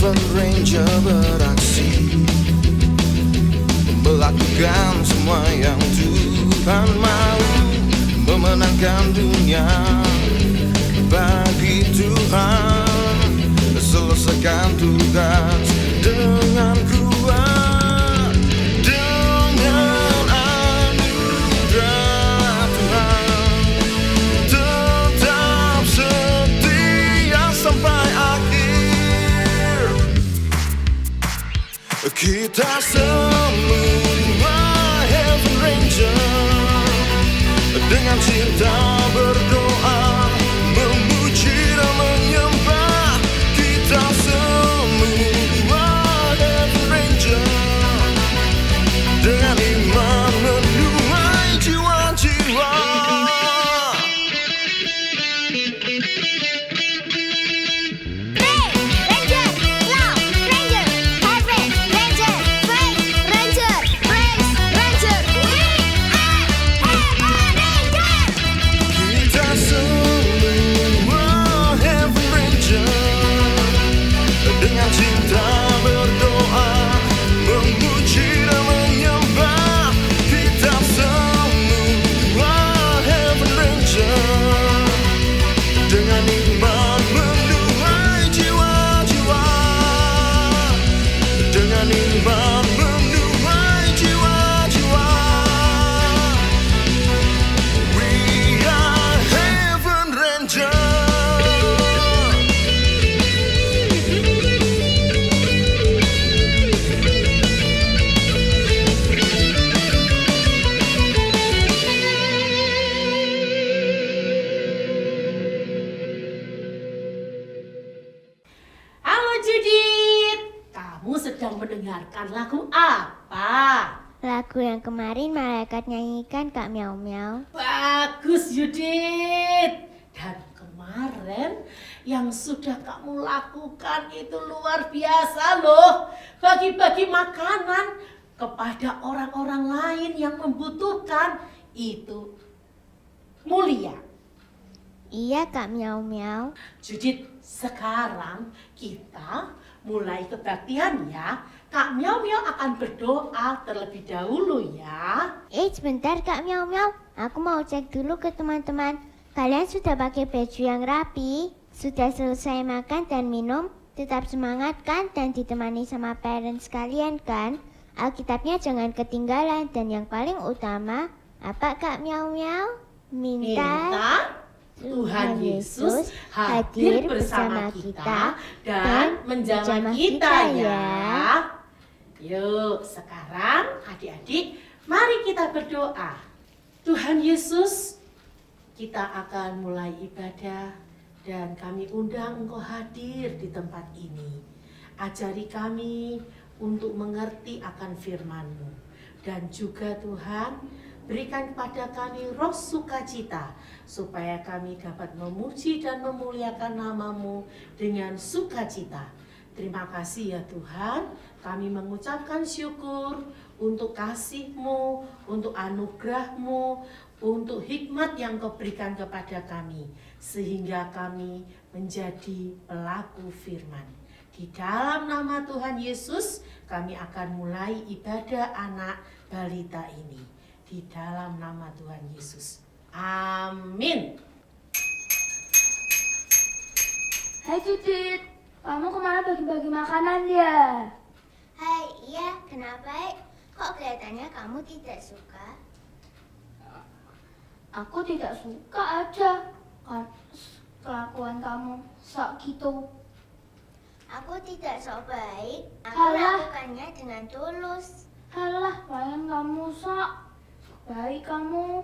Heaven Ranger beraksi melakukan semua yang Tuhan mau, memenangkan dunia bagi Tuhan, selesaikan tugas dengan kuat, dengan anugerah Tuhan, tetap setia sampai akhir. Kita semua Heaven Ranger dengan cinta berdoa, memuji dan menyembah. Kita semua Heaven Ranger dengan iman menuai jiwa-jiwa. Mendengarkan lagu apa? Lagu yang kemarin malaikat nyanyikan, Kak Miau Miau. Bagus Yudit. Dan kemarin yang sudah kamu lakukan itu luar biasa loh. Bagi-bagi makanan kepada orang-orang lain yang membutuhkan, itu mulia. Iya Kak Miau Miau. Judit, sekarang kita mulai kebaktian ya. Kak Miau Miau akan berdoa terlebih dahulu ya. Sebentar Kak Miau Miau. Aku mau cek dulu ke teman-teman. Kalian sudah pakai baju yang rapi? Sudah selesai makan dan minum? Tetap semangat kan? Dan ditemani sama parents kalian kan? Alkitabnya jangan ketinggalan. Dan yang paling utama, apa Kak Miau Miau? Minta Tuhan Yesus hadir bersama kita dan menjamah kita ya. Yuk, sekarang adik-adik, mari kita berdoa. Tuhan Yesus, kita akan mulai ibadah dan kami undang Engkau hadir di tempat ini. Ajari kami untuk mengerti akan firman-Mu. Dan juga Tuhan, berikan kepada kami roh sukacita, supaya kami dapat memuji dan memuliakan nama-Mu dengan sukacita. Terima kasih ya Tuhan, kami mengucapkan syukur untuk kasih-Mu, untuk anugerah-Mu, untuk hikmat yang Kau berikan kepada kami, sehingga kami menjadi pelaku firman. Di dalam nama Tuhan Yesus, kami akan mulai ibadah anak balita ini. Di dalam nama Tuhan Yesus. Amin. Hai Judit, kamu kemana bagi-bagi makanan ya? Hai, iya kenapa? Kok kelihatannya kamu tidak suka? Aku tidak suka aja kelakuan kamu sok gitu. Aku tidak sok baik. Aku Halah. lakukannya dengan tulus. Halah, bayang kamu sok baik kamu.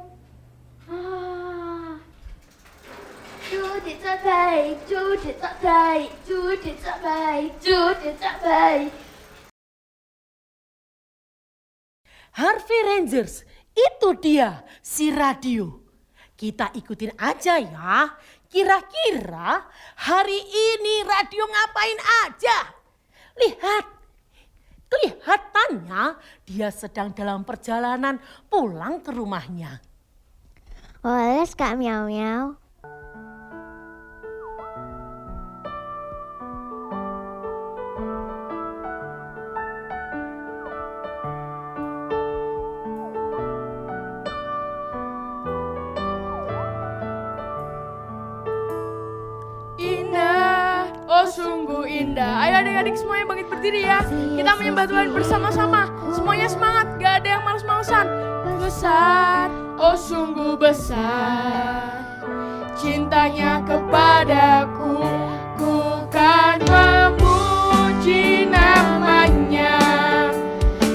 Judit tak baik, Judit tak baik, Judit tak baik, Judit tak baik. Harvey Rangers, itu dia si radio. Kita ikutin aja ya. Kira-kira hari ini radio ngapain aja? Lihat, kelihatannya dia sedang dalam perjalanan pulang ke rumahnya. Wallace Kak Miau Miau. sungguh indah. Ayo adik-adik semuanya bangkit berdiri ya. Kita menyembah Tuhan bersama-sama. Semuanya semangat, gak ada yang males-malesan. Besar, oh sungguh besar cintanya kepadaku. Ku kan memuji namanya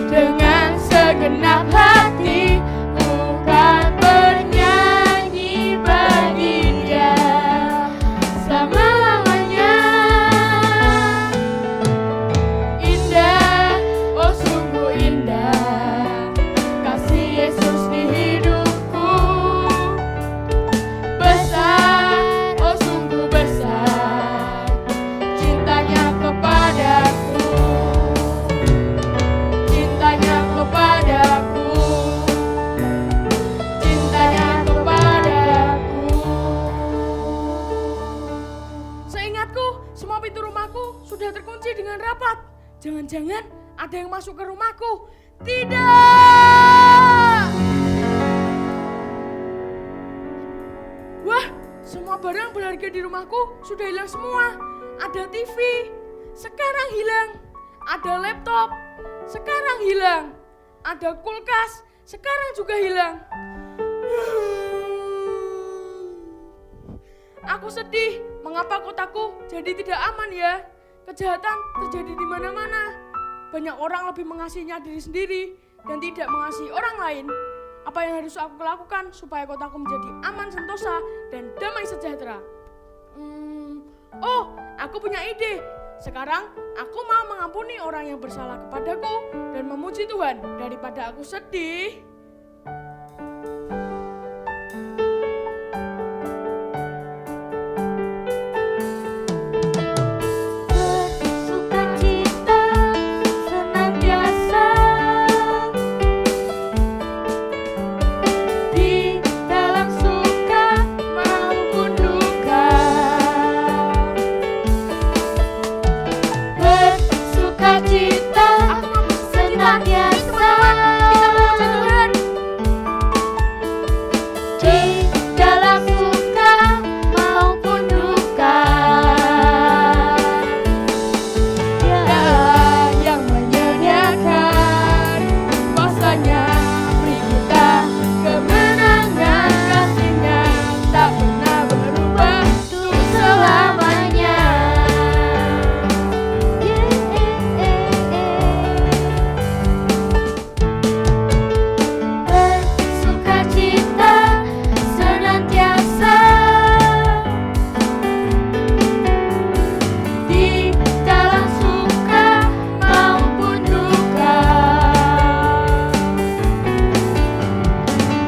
dengan segenap hati. Ku kan bernyanyi bagi Dia selama-lamanya. Indah, oh sungguh indah kasih Yesus di hidupku. Besar, oh sungguh besar cintanya kepadaku. Cintanya kepadaku. Cintanya kepadaku. Seingatku, semua pintu rumahku sudah terkunci dengan rapat. Jangan-jangan ada yang masuk ke rumahku. Tidak! Wah, semua barang berharga di rumahku sudah hilang semua. Ada TV, sekarang hilang. Ada laptop, sekarang hilang. Ada kulkas, sekarang juga hilang. Aku sedih, mengapa kotaku jadi tidak aman ya? Kejahatan terjadi di mana-mana. Banyak orang lebih mengasihinya diri sendiri dan tidak mengasihi orang lain. Apa yang harus aku lakukan supaya kotaku menjadi aman, sentosa, dan damai sejahtera? Oh, aku punya ide. Sekarang aku mau mengampuni orang yang bersalah kepadaku dan memuji Tuhan daripada aku sedih. Bersukacita senantiasa Di dalam suka maupun duka. bersukacita senantiasa di dalam suka maupun duka. Dia yang menyediakan kuasanya, beri kita kemenangan. Kasih-Nya tak pernah berubah untuk selamanya. Bersukacita senantiasa Di dalam suka maupun duka.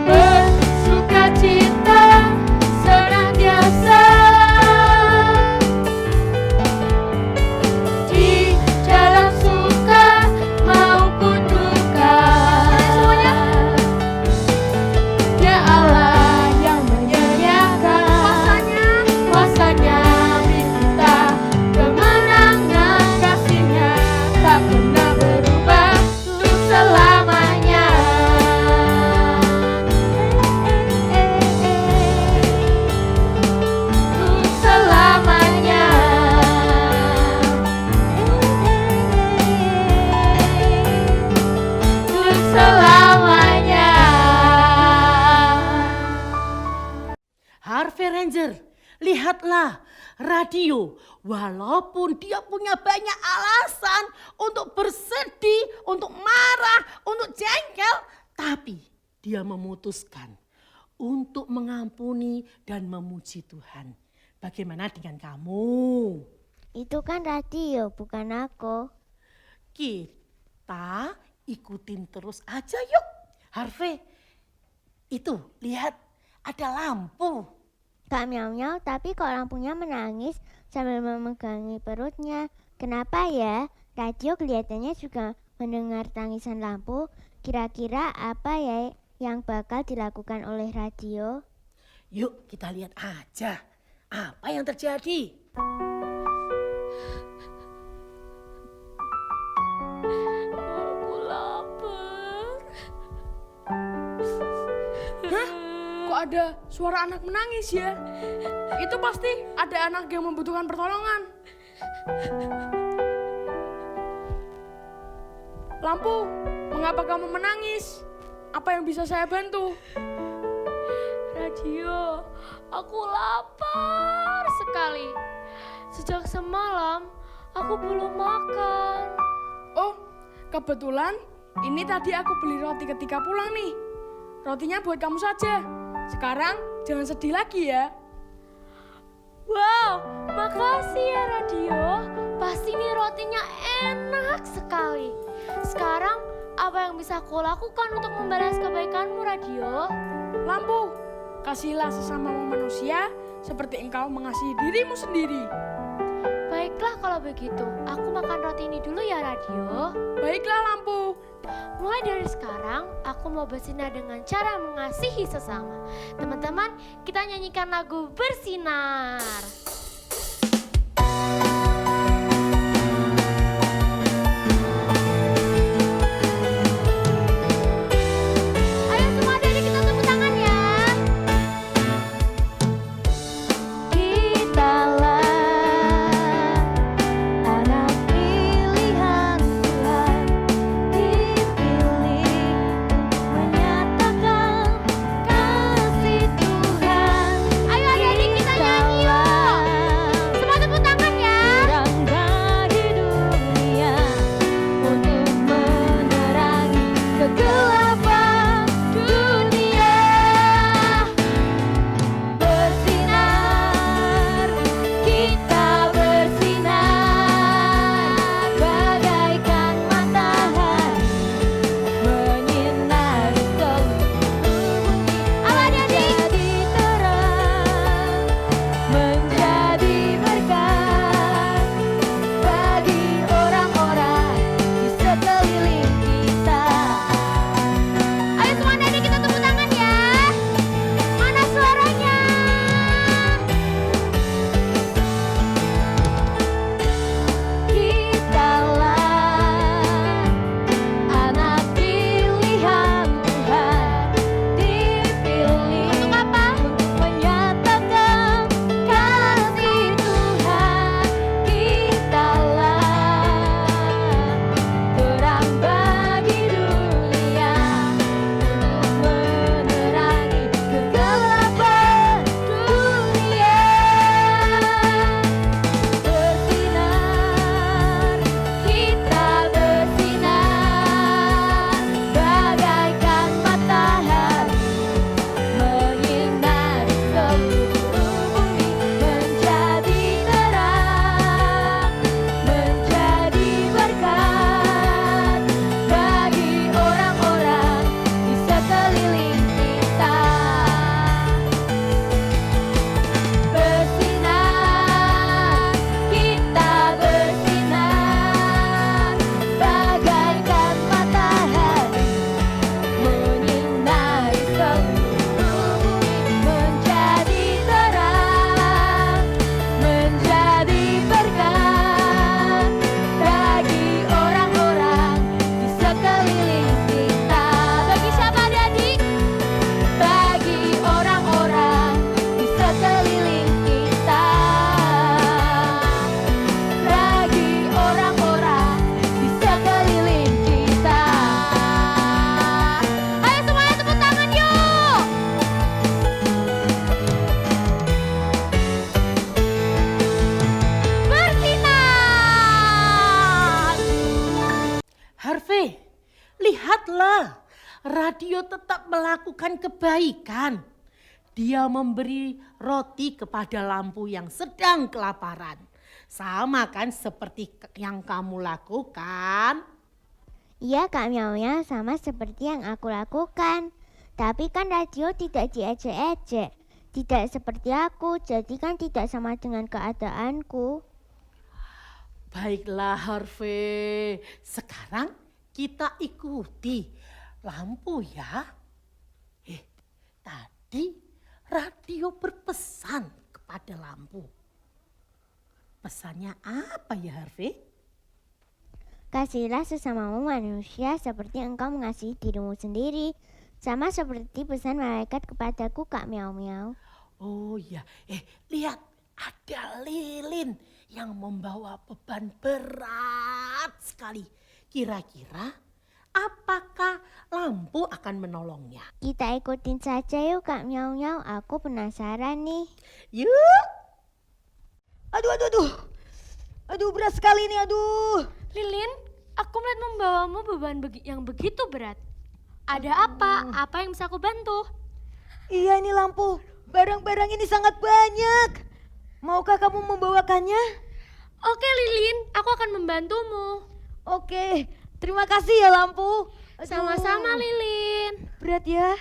bersukacita senantiasa Di dalam suka maupun duka. Dia Allah yang menyediakan kuasanya, beri kita kemenangan. Kasih-Nya tak pernah berubah untuk selamanya. Untuk selamanya. Untuk selamanya. Harvey Ranger, lihatlah radio. Walaupun dia punya banyak alasan untuk bersedih, untuk marah, untuk jengkel, tapi dia memutuskan untuk mengampuni dan memuji Tuhan. Bagaimana dengan kamu? Itu kan radio, bukan aku. Kita ikutin terus aja yuk. Harvey, itu lihat ada lampu. Kak Miau-Miau, tapi kok lampunya menangis sambil memegangi perutnya. Kenapa ya? Radio kelihatannya juga mendengar tangisan lampu. Kira-kira apa ya yang bakal dilakukan oleh radio? Yuk kita lihat aja apa yang terjadi. Aku lapar. Hah? Kok ada suara anak menangis ya? Itu pasti ada anak yang membutuhkan pertolongan. Lampu, mengapa kamu menangis? Apa yang bisa saya bantu? Radio, aku lapar sekali. Sejak semalam, aku belum makan. Oh, kebetulan ini tadi aku beli roti ketika pulang nih. Rotinya buat kamu saja. Sekarang jangan sedih lagi ya. Wow, makasih ya Radio. Pasti nih rotinya enak sekali. Sekarang, apa yang bisa aku lakukan untuk membalas kebaikanmu, Radio? Lampu, kasihlah sesama manusia seperti engkau mengasihi dirimu sendiri. Baiklah kalau begitu, aku makan roti ini dulu ya, Radio. Baiklah Lampu. Mulai dari sekarang, aku mau bersinar dengan cara mengasihi sesama. Teman-teman, kita nyanyikan lagu Bersinar. Ayo semua adik kita tepuk tangan ya. Kitalah anak pilihan Tuhan, dipilih menyatakan kasih Tuhan. Ayo adik-adik kita nyanyi yuk. Semua tepuk tangan ya. Terang bagi dunia untuk menerangi kegelapan dunia. Bersinar, kita bersinar bagaikan matahari menyinari seluruh bumi. Menjadi terang, menjadi berkat bagi orang-orang di sekeliling kita. Ayo semua adik kita tepuk tangan ya. Mana suaranya? Kitalah anak pilihan Tuhan, dipilih untuk apa? Untuk menyatakan kasih Tuhan. Kitalah terang bagi dunia untuk menerangi kegelapan dunia. Bersinar, kita bersinar bagaikan matahari menyinari seluruh bumi. Menjadi terang, menjadi berkat bagi orang-orang di sekeliling kita. Bersinar, kita bersinar bagaikan matahari menyinari seluruh bumi. Menjadi terang, menjadi berkat bagi orang-orang di sekeliling kita. Bagi siapa adik-adik? Bagi orang-orang di sekeliling kita. Bagi orang-orang di sekeliling kita. Ayo semuanya tepuk tangan yuk. Bersinar. Harvey, lihatlah, radio tetap melakukan kebaikan. Dia memberi roti kepada Lampu yang sedang kelaparan. Sama kan seperti yang kamu lakukan? Iya Kak Miao Miao, sama seperti yang aku lakukan. Tapi kan radio tidak diejek-ejek. Tidak seperti aku, jadi kan tidak sama dengan keadaanku. Baiklah Harvey, sekarang kita ikuti Lampu ya. Tadi radio berpesan kepada Lampu. Pesannya apa ya Harvey? Kasihilah sesamamu manusia seperti engkau mengasihi dirimu sendiri. Sama seperti pesan malaikat kepadaku Kak Miao Miao. Oh ya, lihat ada lilin yang membawa beban berat sekali. Kira-kira apakah lampu akan menolongnya? Kita ikutin saja yuk Kak Miau Miau, aku penasaran nih. Yuk! Aduh, berat sekali nih, aduh. Lilin, aku melihat membawamu beban yang begitu berat. Ada apa? Apa yang bisa aku bantu? Iya ini lampu, barang-barang ini sangat banyak. Maukah kamu membawakannya? Oke Lilin, aku akan membantumu. Oke, terima kasih ya lampu. Aduh, Sama-sama Lilin. berat ya.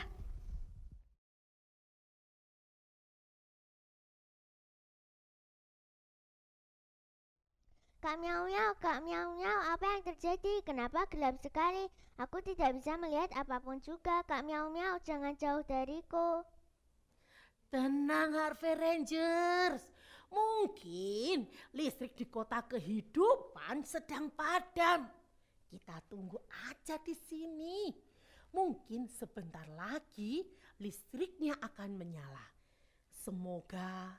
Kak Miau Miau, apa yang terjadi? Kenapa gelap sekali? Aku tidak bisa melihat apapun juga. Kak Miau Miau, jangan jauh dariku. Tenang Harvey Rangers. Mungkin listrik di kota kehidupan sedang padam. Kita tunggu aja di sini. Mungkin sebentar lagi listriknya akan menyala. Semoga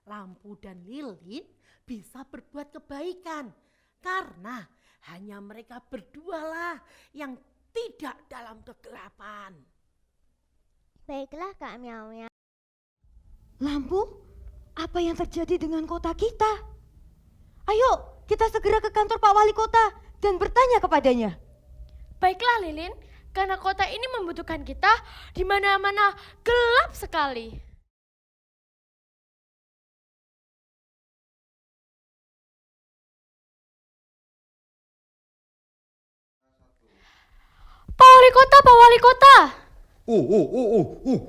lampu dan lilin bisa berbuat kebaikan. Karena hanya mereka berdualah yang tidak dalam kegelapan. Baiklah Kak Miau Miau. Lampu, apa yang terjadi dengan kota kita? Ayo, kita segera ke kantor Pak Wali Kota dan bertanya kepadanya. Baiklah Lilin, karena kota ini membutuhkan kita, di mana-mana gelap sekali. Pak Wali Kota, Pak Wali Kota.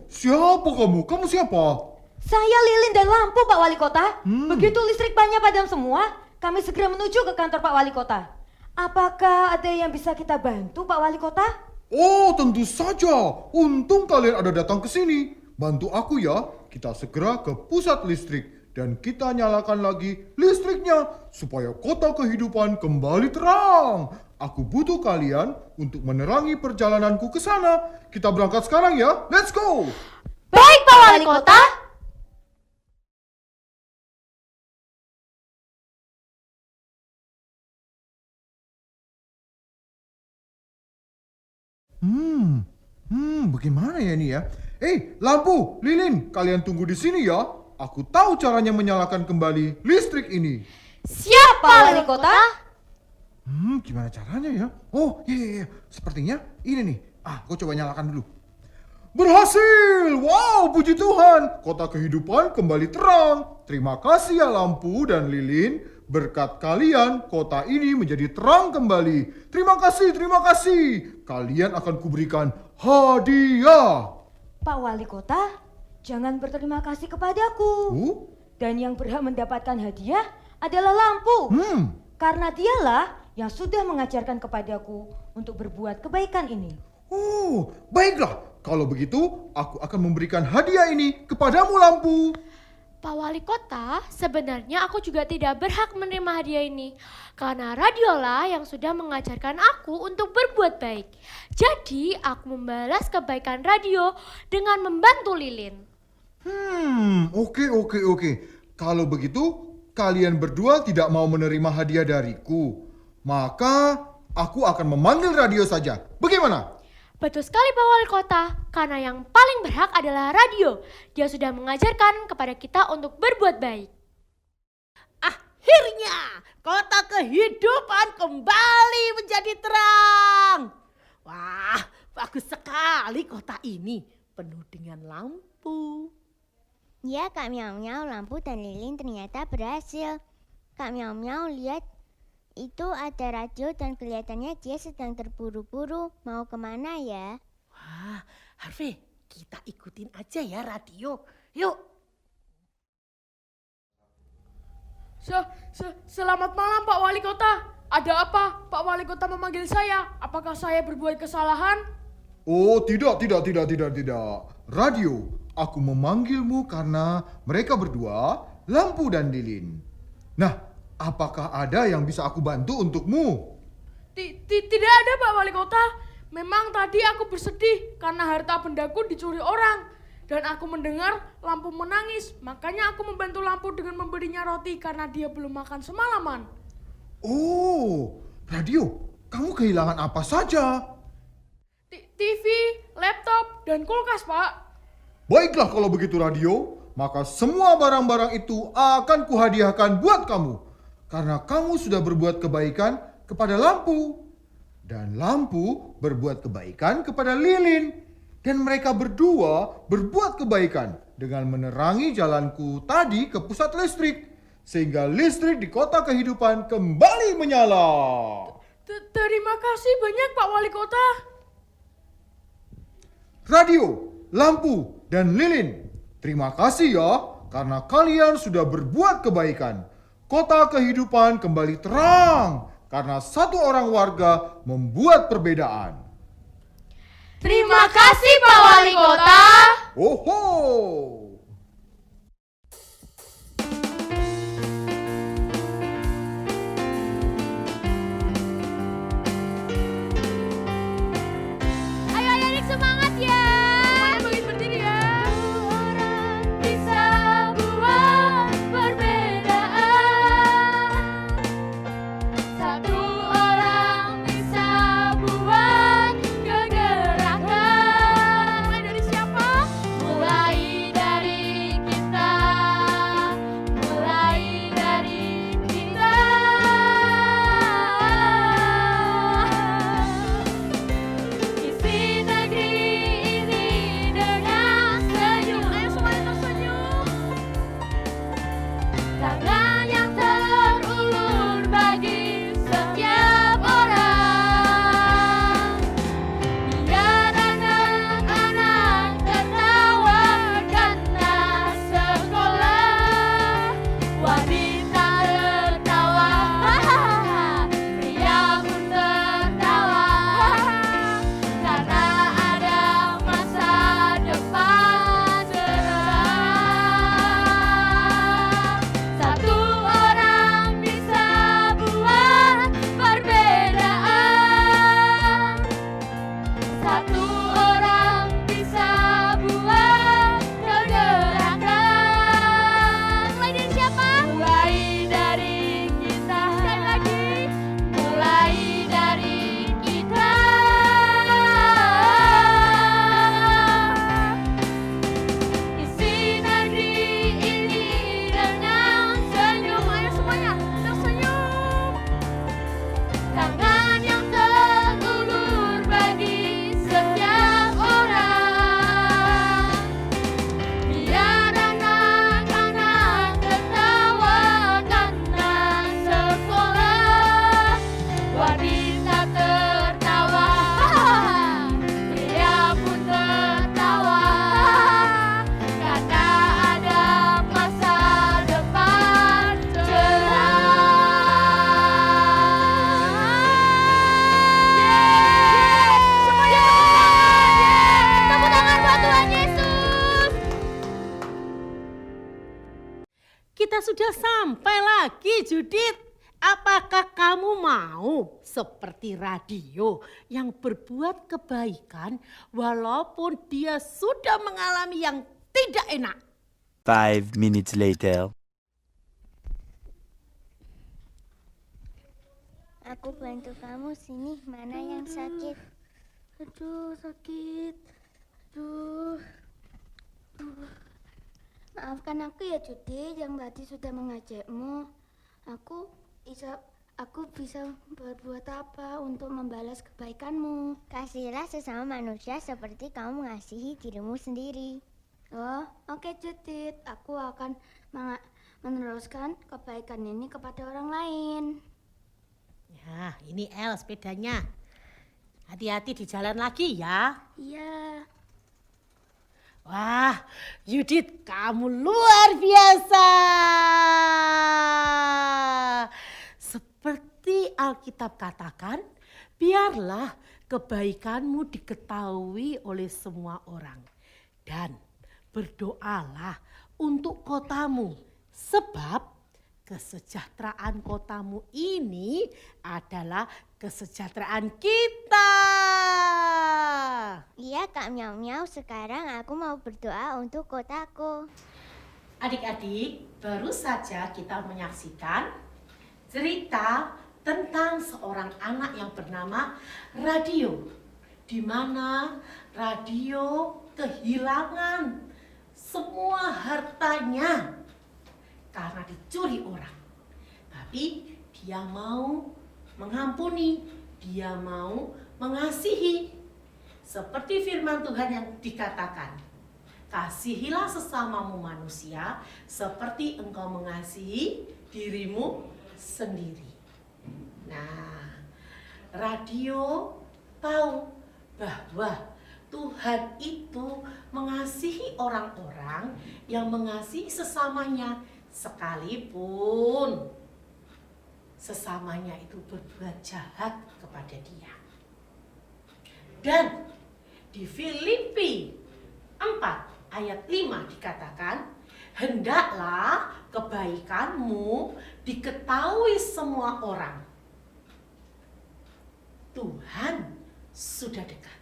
Siapa kamu? Kamu siapa? Saya Lilin dan lampu Pak Wali Kota. Begitu listrik banyak padam semua, kami segera menuju ke kantor Pak Wali Kota. Apakah ada yang bisa kita bantu Pak Wali Kota? Oh, tentu saja. Untung kalian ada datang ke sini. Bantu aku ya. Kita segera ke pusat listrik dan kita nyalakan lagi listriknya supaya kota kehidupan kembali terang. Aku butuh kalian untuk menerangi perjalananku ke sana. Kita berangkat sekarang ya. Let's go. Baik Pak Wali Kota. Bagaimana ya ini ya? Lampu, lilin, kalian tunggu di sini ya. Aku tahu caranya menyalakan kembali listrik ini. Siap Pak Wali Kota? Gimana caranya ya? Oh, iya. Sepertinya ini nih. Aku coba nyalakan dulu. Berhasil! Wow, puji Tuhan. Kota kehidupan kembali terang. Terima kasih ya lampu dan lilin. Berkat kalian, kota ini menjadi terang kembali. Terima kasih. Kalian akan kuberikan hadiah. Pak Wali Kota, jangan berterima kasih kepadaku. Dan yang berhak mendapatkan hadiah adalah lampu. Karena dialah yang sudah mengajarkan kepadaku untuk berbuat kebaikan ini. Oh, baiklah. Kalau begitu, aku akan memberikan hadiah ini kepadamu lampu. Pak Wali Kota, sebenarnya aku juga tidak berhak menerima hadiah ini. Karena radiolah yang sudah mengajarkan aku untuk berbuat baik. Jadi, aku membalas kebaikan radio dengan membantu lilin. Oke. Kalau begitu, kalian berdua tidak mau menerima hadiah dariku. Maka, aku akan memanggil radio saja. Bagaimana? Betul sekali Pak Wali Kota, karena yang paling berhak adalah radio. Dia sudah mengajarkan kepada kita untuk berbuat baik. Akhirnya kota kehidupan kembali menjadi terang. Wah, bagus sekali kota ini, penuh dengan lampu. Ya Kak Miau Miau, lampu dan lilin ternyata berhasil. Kak Miau Miau lihat itu ada radio dan kelihatannya dia sedang terburu-buru. Mau kemana ya? Wah, Harvey, kita ikutin aja ya radio. Yuk. Selamat malam Pak Wali Kota. Ada apa Pak Wali Kota memanggil saya? Apakah saya berbuat kesalahan? Oh, tidak. Radio, aku memanggilmu karena mereka berdua, lampu dan lilin. Nah, apakah ada yang bisa aku bantu untukmu? Tidak ada Pak Wali Kota. Memang tadi aku bersedih karena harta bendaku dicuri orang. dan aku mendengar lampu menangis. Makanya aku membantu lampu dengan memberinya roti karena dia belum makan semalaman. Oh, radio, kamu kehilangan apa saja? TV, laptop, dan kulkas, Pak. Baiklah kalau begitu radio, maka semua barang-barang itu akan kuhadiahkan buat kamu. Karena kamu sudah berbuat kebaikan kepada lampu. Dan lampu berbuat kebaikan kepada lilin. Dan mereka berdua berbuat kebaikan dengan menerangi jalanku tadi ke pusat listrik. Sehingga listrik di kota kehidupan kembali menyala. Terima kasih banyak Pak Wali Kota. Radio, lampu, dan lilin, terima kasih ya karena kalian sudah berbuat kebaikan. Kota kehidupan kembali terang karena satu orang warga membuat perbedaan. Terima kasih Pak Wali Kota. Oho! Ayo adik semangat ya. Semuanya bangkit berdiri ya. Orang bisa buat perbedaan. Satu orang bisa buat kegerakan. Mulai dari siapa? Mulai dari kita. Mulai dari kita. Isi negeri ini dengan senyum. Ayo semuanya tersenyum. Tangan yang terulur bagi setiap orang. Biar anak-anak tertawa karena sekolah. Wanita tertawa, pria pun tertawa. Karena ada masa depan cerah. Satu orang bisa buat perbedaan. Satu orang bisa buat kegerakan. Mulai dari siapa? Mulai dari kita. Sekali lagi. Mulai dari kita. Isi negeri ini dengan senyum. Ayo semuanya tersenyum. Tangan yang terulur bagi setiap orang. Biar anak-anak tertawa karena sekolah. Wanita tertawa, pria pun tertawa. Karena ada masa depan cerah. Semuanya tepuk tangan buat Tuhan Yesus. Kita sudah sampai lagi, Judit. Apakah kamu mau seperti radio yang berbuat kebaikan walaupun dia sudah mengalami yang tidak enak? 5 minutes later. Aku bantu kamu sini, mana yang sakit? Aduh, sakit. Aduh. Maafkan aku ya Judi yang tadi sudah mengajakmu. Aku bisa berbuat apa untuk membalas kebaikanmu? Kasihilah sesama manusia seperti kamu mengasihi dirimu sendiri. Oh, oke Judit. Aku akan meneruskan kebaikan ini kepada orang lain. Ya, ini El sepedanya. Hati-hati di jalan lagi ya. Iya. Wah, Yudit, kamu luar biasa. Seperti Alkitab katakan, biarlah kebaikanmu diketahui oleh semua orang. Dan berdoalah untuk kotamu, sebab kesejahteraan kotamu ini adalah kesejahteraan kita. Iya Kak Miau Miau, sekarang aku mau berdoa untuk kotaku. Adik-adik, baru saja kita menyaksikan cerita tentang seorang anak yang bernama Radio, di mana Radio kehilangan semua hartanya karena dicuri orang. Tapi dia mau mengampuni, dia mau mengasihi. Seperti firman Tuhan yang dikatakan, kasihilah sesamamu manusia seperti engkau mengasihi dirimu sendiri. Nah, Radio tahu bahwa Tuhan itu mengasihi orang-orang yang mengasihi sesamanya, sekalipun sesamanya itu berbuat jahat kepada dia. Dan di Filipi 4 ayat 5 dikatakan, hendaklah kebaikanmu diketahui semua orang. Tuhan sudah dekat.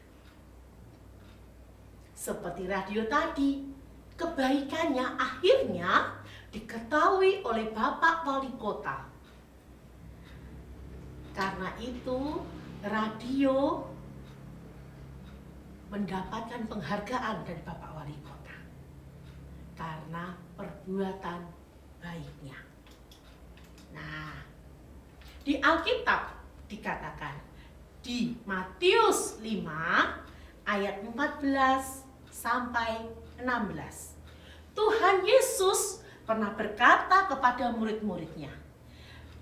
Seperti Radio tadi, kebaikannya akhirnya diketahui oleh Bapak Wali Kota. Karena itu, Radio mendapatkan penghargaan dari Bapak Wali Kota karena perbuatan baiknya. Nah, di Alkitab dikatakan di Matius 5 ayat 14 sampai 16. Tuhan Yesus pernah berkata kepada murid-muridnya,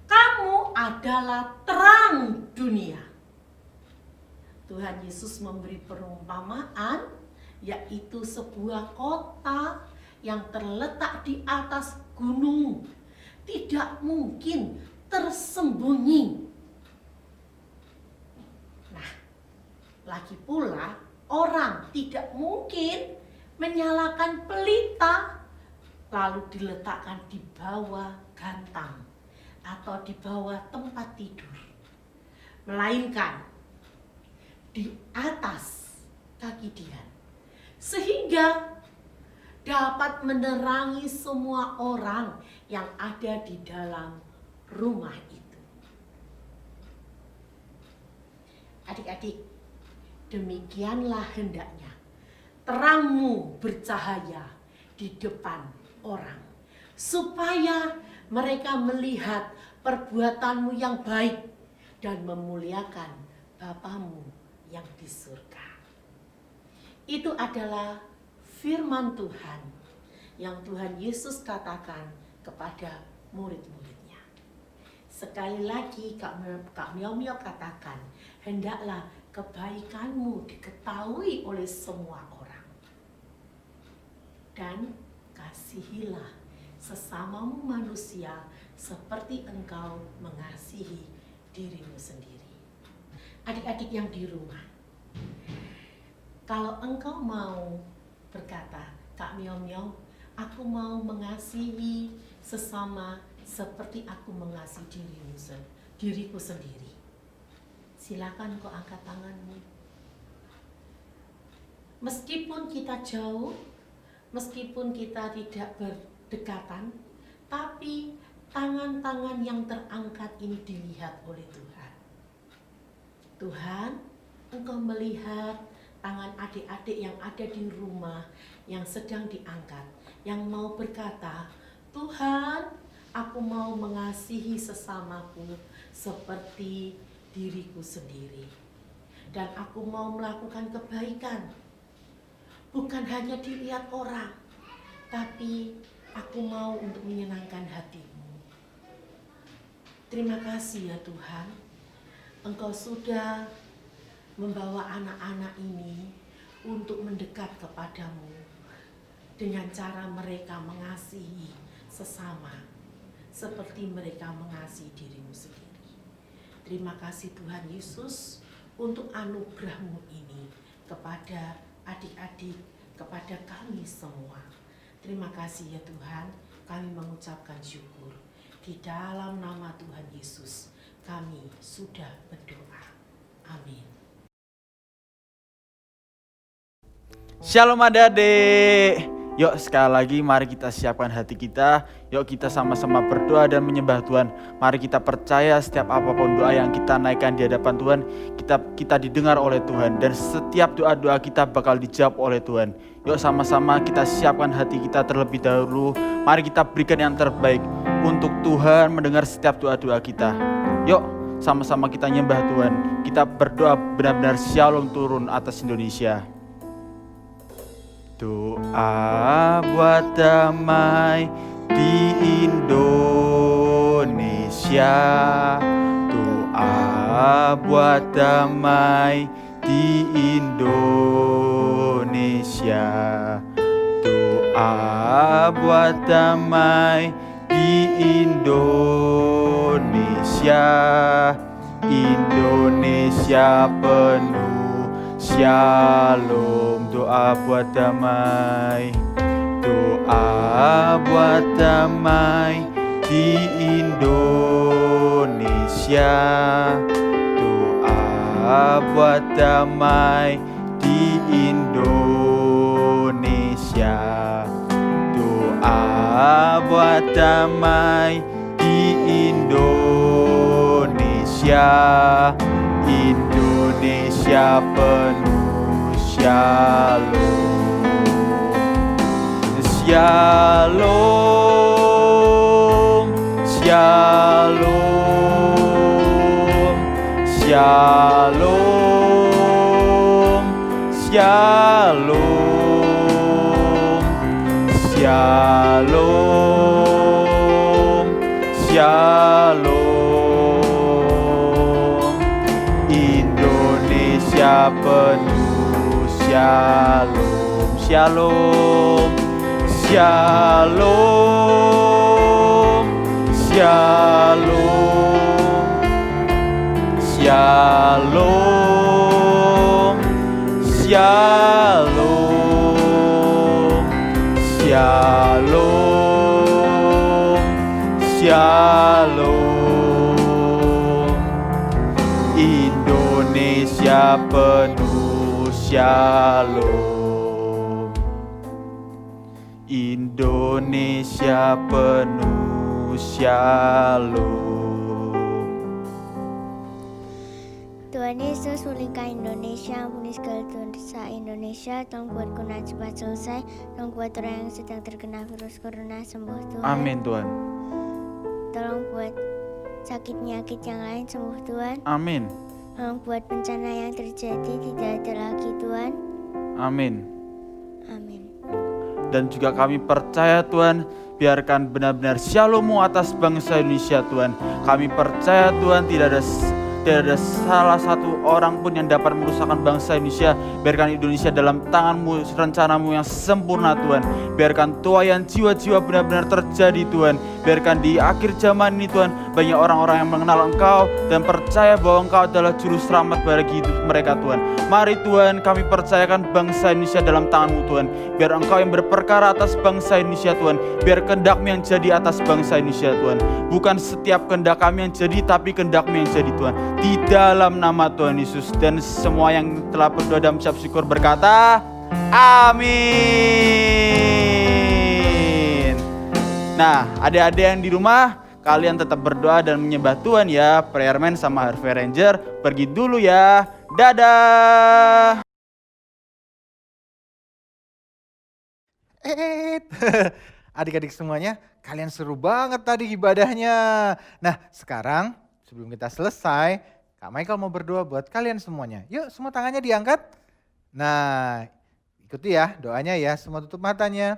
"Kamu adalah terang dunia." Tuhan Yesus memberi perumpamaan, yaitu sebuah kota yang terletak di atas gunung, tidak mungkin tersembunyi. Nah, lagi pula orang tidak mungkin menyalakan pelita lalu diletakkan di bawah gantang atau di bawah tempat tidur, melainkan di atas kaki dia, sehingga dapat menerangi semua orang yang ada di dalam rumah itu. Adik-adik, demikianlah hendaknya terangmu bercahaya di depan orang, supaya mereka melihat perbuatanmu yang baik dan memuliakan Bapamu yang di surga. Itu adalah firman Tuhan yang Tuhan Yesus katakan kepada murid-muridnya. Sekali lagi Kak Miau Miau katakan, hendaklah kebaikanmu diketahui oleh semua orang. Dan kasihilah sesamamu manusia seperti engkau mengasihi dirimu sendiri. Adik-adik yang di rumah, kalau engkau mau berkata, Kak Miau Miau, aku mau mengasihi sesama seperti aku mengasihi diriku sendiri. Silakan kau angkat tanganmu. Meskipun kita jauh, meskipun kita tidak berdekatan, tapi tangan-tangan yang terangkat ini dilihat oleh Tuhan. Tuhan, engkau melihat tangan adik-adik yang ada di rumah yang sedang diangkat, yang mau berkata, Tuhan, aku mau mengasihi sesamaku seperti diriku sendiri. Dan aku mau melakukan kebaikan, bukan hanya dilihat orang, tapi aku mau untuk menyenangkan hatimu. Terima kasih ya Tuhan, Engkau sudah membawa anak-anak ini untuk mendekat kepadamu dengan cara mereka mengasihi sesama seperti mereka mengasihi dirimu sendiri. Terima kasih Tuhan Yesus untuk anugerah-Mu ini kepada adik-adik, kepada kami semua. Terima kasih ya Tuhan, kami mengucapkan syukur. Di dalam nama Tuhan Yesus kami sudah berdoa. Amin. Shalom adik-adik. Yuk sekali lagi mari kita siapkan hati kita. Yuk kita sama-sama berdoa dan menyembah Tuhan. Mari kita percaya setiap apapun doa yang kita naikkan di hadapan Tuhan, kita didengar oleh Tuhan. Dan setiap doa-doa kita bakal dijawab oleh Tuhan. Yuk sama-sama kita siapkan hati kita terlebih dahulu. Mari kita berikan yang terbaik untuk Tuhan mendengar setiap doa-doa kita. Yuk sama-sama kita nyembah Tuhan. Kita berdoa benar-benar shalom turun atas Indonesia. Doa buat damai di Indonesia. Doa buat damai di Indonesia. Doa buat damai di Indonesia. Indonesia penuh shalom. Doa buat damai. Doa buat damai di Indonesia. Doa buat damai di Indonesia. Doa buat damai di Indonesia. Indonesia penuh shalom. Shalom. Shalom. Shalom. Shalom. Shalom. Shalom. Indonesia penuh shalom. Shalom. Shalom. Shalom. Shalom. Shalom. Shalom. Shalom. Indonesia penuh shalom. Indonesia penuh shalom. Tuhan Yesus, pulihkan Indonesia, ampuni segala dosa Indonesia, tolong buat corona cepat selesai, tolong buat orang yang sedang terkena virus corona sembuh Tuhan. Amin Tuhan. Tolong buat sakit penyakit yang lain sembuh Tuhan. Amin. Tolong buat bencana yang terjadi tidak ada lagi Tuhan. Amin. Amin. Dan juga kami percaya Tuhan, biarkan benar-benar shalom-Mu atas bangsa Indonesia Tuhan. Kami percaya Tuhan tidak ada salah satu orang pun yang dapat merusakkan bangsa Indonesia. Biarkan Indonesia dalam tangan-Mu, rencana-Mu yang sempurna Tuhan. Biarkan tuaian jiwa-jiwa benar-benar terjadi Tuhan. Biarkan di akhir zaman ini Tuhan, banyak orang-orang yang mengenal Engkau dan percaya bahwa Engkau adalah juru selamat bagi hidup mereka Tuhan. Mari Tuhan, kami percayakan bangsa Indonesia dalam tangan-Mu Tuhan. Biar Engkau yang berperkara atas bangsa Indonesia Tuhan. Biar kehendak-Mu yang jadi atas bangsa Indonesia Tuhan. Bukan setiap kehendak kami yang jadi, tapi kehendak-Mu yang jadi Tuhan. Di dalam nama Tuhan Yesus. Dan semua yang telah berdoa dan mengucap syukur berkata amin. Nah, adik-adik yang di rumah, kalian tetap berdoa dan menyembah Tuhan ya. Prayerman sama Harvey Ranger pergi dulu ya. Dadah. Adik-adik semuanya, kalian seru banget tadi ibadahnya. Nah, sekarang sebelum kita selesai, Kak Michael mau berdoa buat kalian semuanya. Yuk, semua tangannya diangkat. Nah, ikuti ya doanya ya, semua tutup matanya.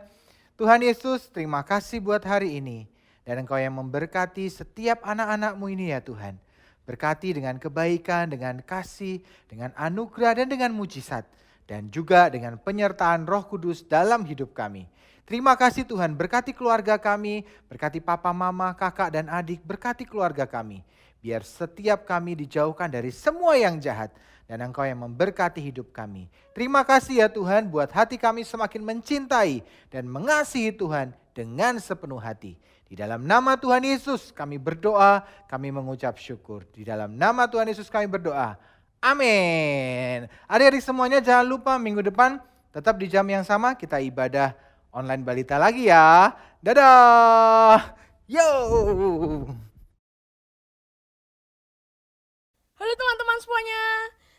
Tuhan Yesus, terima kasih buat hari ini. Dan Engkau yang memberkati setiap anak-anak-Mu ini ya Tuhan. Berkati dengan kebaikan, dengan kasih, dengan anugerah dan dengan mujizat. Dan juga dengan penyertaan Roh Kudus dalam hidup kami. Terima kasih Tuhan, berkati keluarga kami, berkati papa, mama, kakak dan adik, berkati keluarga kami. Biar setiap kami dijauhkan dari semua yang jahat dan Engkau yang memberkati hidup kami. Terima kasih ya Tuhan, buat hati kami semakin mencintai dan mengasihi Tuhan dengan sepenuh hati. Di dalam nama Tuhan Yesus kami berdoa, kami mengucap syukur. Di dalam nama Tuhan Yesus kami berdoa. Amin. Adik-adik semuanya jangan lupa minggu depan tetap di jam yang sama kita ibadah online Balita lagi ya. Dadah. Yo. Halo teman-teman semuanya.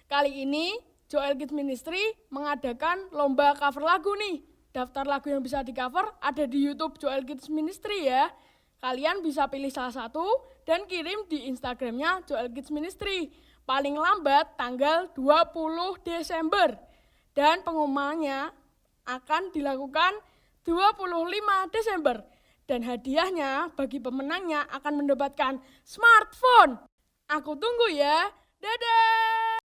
Kali ini Joel Kids Ministry mengadakan lomba cover lagu nih. Daftar lagu yang bisa di cover ada di YouTube Joel Kids Ministry ya. Kalian bisa pilih salah satu dan kirim di Instagramnya Joel Kids Ministry. Paling lambat tanggal 20 Desember. Dan pengumumannya akan dilakukan 25 Desember. Dan hadiahnya bagi pemenangnya akan mendapatkan smartphone. Aku tunggu ya. Dadah!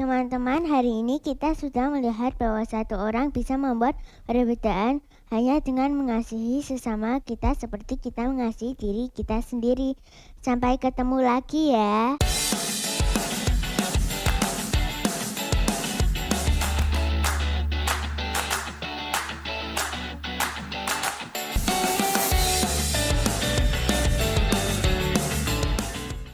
Teman-teman, hari ini kita sudah melihat bahwa satu orang bisa membuat perbedaan hanya dengan mengasihi sesama kita seperti kita mengasihi diri kita sendiri. Sampai ketemu lagi ya.